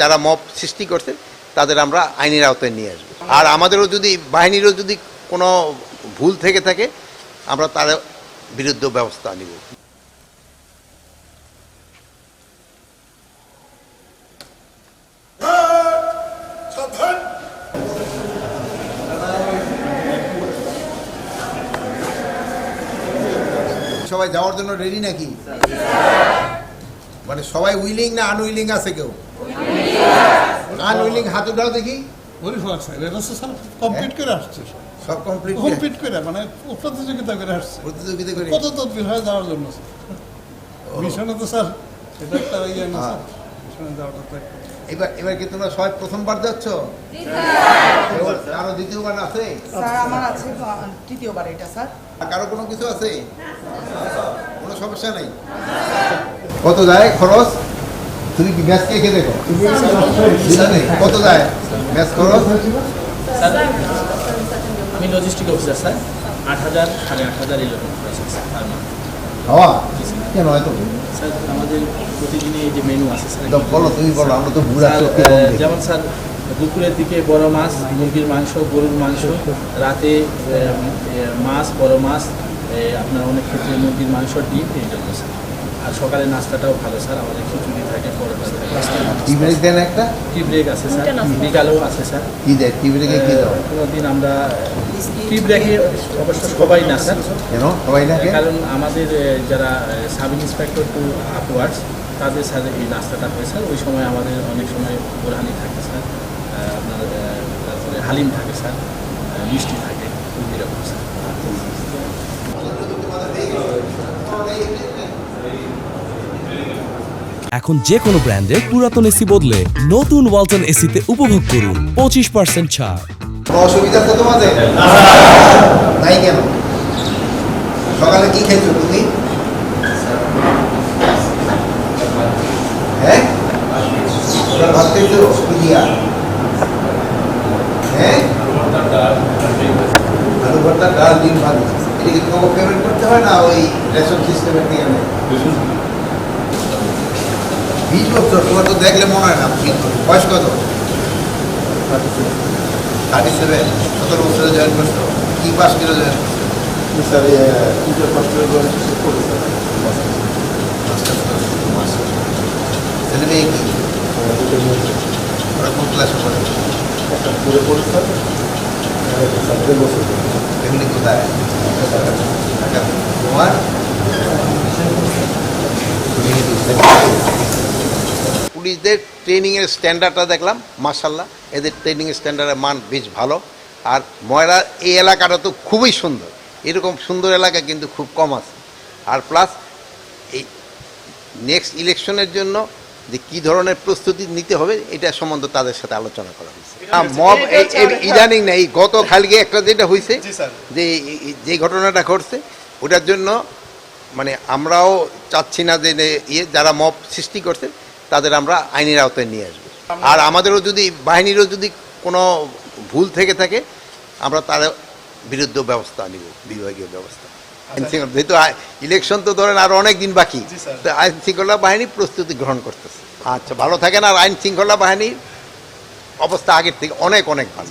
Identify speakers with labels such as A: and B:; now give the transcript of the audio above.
A: যারা মব সৃষ্টি করছে তাদের আমরা আইনের আওতায় নিয়ে আসবো। আর আমাদেরও যদি বাহিনীরও যদি কোনো ভুল থেকে থাকে আমরা তার বিরুদ্ধে ব্যবস্থা নিব।
B: সবাই যাওয়ার জন্য রেডি নাকি? মানে সবাই উইলিং না আনউইলিং আছে? কেউ আনউইলিং হাত উঠাও দেখি।
C: কমপ্লিট করে আসছে,
B: সব কমপ্লিট
C: কমপ্লিট করে মানে প্রতিযোগিতা করে আসছে,
B: প্রতিযোগিতা করে
C: কত তদবির হয় যাওয়ার জন্য। মিশনে তো স্যার এটা একটা ইয়ে না স্যার, মিশনে যাওয়াটা তো
B: এবার এবার কি তোমরা সবাই প্রথমবার যাচ্ছ? আরো দ্বিতীয়বার আছে?
D: স্যার আমার আছে তৃতীয়বার এটা স্যার।
B: কারো কোনো কিছু আছে? কোনো সমস্যা নেই? কত যায় খরচ? তুমি কি ম্যাচ কে দেখো? কত যায় ম্যাচ খরচ?
E: আমি লজিস্টিক অফিসার স্যার, 8,000 8,500 এরকম খরচ আছে স্যার।
B: হওয়া কেন হয়তো
E: স্যার আমাদের প্রতিদিনে এই যে মেনু আছে স্যার,
B: বলো, তুমি বলো, আমরা তো বুড়া
E: যেমন স্যার দুপুরের দিকে বড় মাছ, মুরগির মাংস, গরুর মাংস, রাতে মাছ, বড় মাছ, আপনার অনেক ক্ষেত্রে মুরগির মাংস, ডিম, এই জন্য স্যার। আর সকালে নাস্তাটাও ভালো স্যার, আমাদের খিচুড়ি থাকে, পরোটা থাকে।
B: টি ব্রেক দেন একটা?
E: টি ব্রেক আছে স্যার, বিকালেও আছে স্যার।
B: কি দেয় টি ব্রেকে? কি দাও?
E: কোনোদিন আমরা টি ব্রেকে অবশ্য সবাই না স্যার।
B: কেন সবাই না?
E: কারণ আমাদের যারা সাব ইন্সপেক্টর টু আপওয়ার্ডস তাদের স্যার এই নাস্তাটা হয় স্যার। ওই সময় আমাদের অনেক সময় বোরহানি থাকে স্যার, আপনার তারপরে হালিম থাকে স্যার, মিষ্টি থাকে, এরকম স্যার।
F: এখন যে কোনো ব্র্যান্ডের পুরাতন এসি বদলে নতুন ওয়ালটন এসিতে উপভোগ করুন 25% ছাড়।
B: অসুবিধা তো তোমাদের নাই? কেন সকালে কি খেয়েছো তুমি? হ্যাঁ ভাত খেয়েছো? কি দিয়া? হ্যাঁ আলু ভর্তা, ডাল, ডিম, ভাত। এটা কি তোমাকে পেমেন্ট করতে হয় না ওই রেশন সিস্টেমের থেকে? 20 বছর? তোমার তো দেখলে মনে হয় না। বয়স কত? 37। 17 বছরে জয়েন করছো? কি পাস করে জয়েন করছো? ছেলে মেয়ে কি? ওরা কোন ক্লাসে পড়ে? ফ্যামিলি কোথায়? তোমার
A: পুলিশদের ট্রেনিংয়ের স্ট্যান্ডার্ডটা দেখলাম, মাশাআল্লাহ এদের ট্রেনিংয়ের স্ট্যান্ডার্ডের মান বেশ ভালো। আর ময়রা এই এলাকাটা তো খুবই সুন্দর, এরকম সুন্দর এলাকা কিন্তু খুব কম আছে। আর প্লাস এই নেক্সট ইলেকশনের জন্য যে কী ধরনের প্রস্তুতি নিতে হবে এটা সম্বন্ধে তাদের সাথে আলোচনা করা হয়েছে। মব ইদানিং না, এই গত খালকে একটা যেটা হয়েছে, যে ঘটনাটা ঘটছে ওটার জন্য মানে আমরাও চাচ্ছি না যে যারা মব সৃষ্টি করছে তাদের আমরা আইনের আওতায় নিয়ে আসবো। আর আমাদেরও যদি বাহিনীরও যদি কোনো ভুল থেকে থাকে আমরা তার বিরুদ্ধে ব্যবস্থা নিব, বিভাগীয় ব্যবস্থা। যেহেতু ইলেকশন তো ধরেন আরও অনেক দিন বাকি, তো আইন শৃঙ্খলা বাহিনী প্রস্তুতি গ্রহণ করতেছে। আচ্ছা, ভালো থাকেন। আর আইন শৃঙ্খলা বাহিনীর অবস্থা আগের থেকে অনেক অনেক ভালো।